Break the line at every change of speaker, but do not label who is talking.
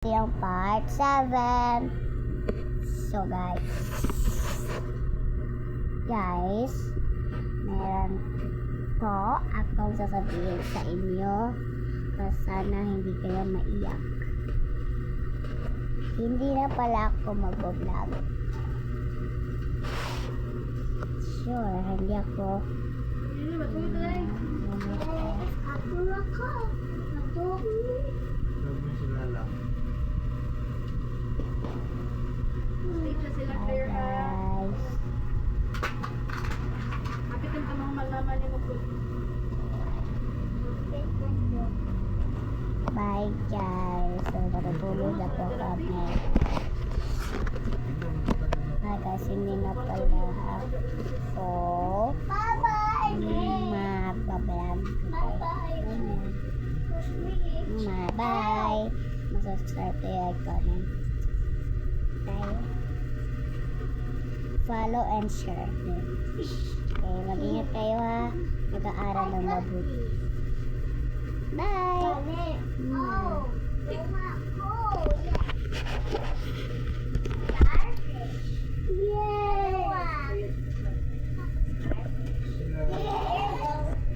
Ito yung part 7. So guys, meron to akong sasabihin sa inyo. Sana hindi kayo maiyak. Hindi na pala ako mag-vlog. Sure, hindi ako bye guys. So matutulog na po kami. Hi guys, hindi na pala ako magbablog. Bye. Mag-subscribe kayo, comment. Bye. Follow and share. Okay, mag-ingat kayo ha. Mag-aaral ng mabuti.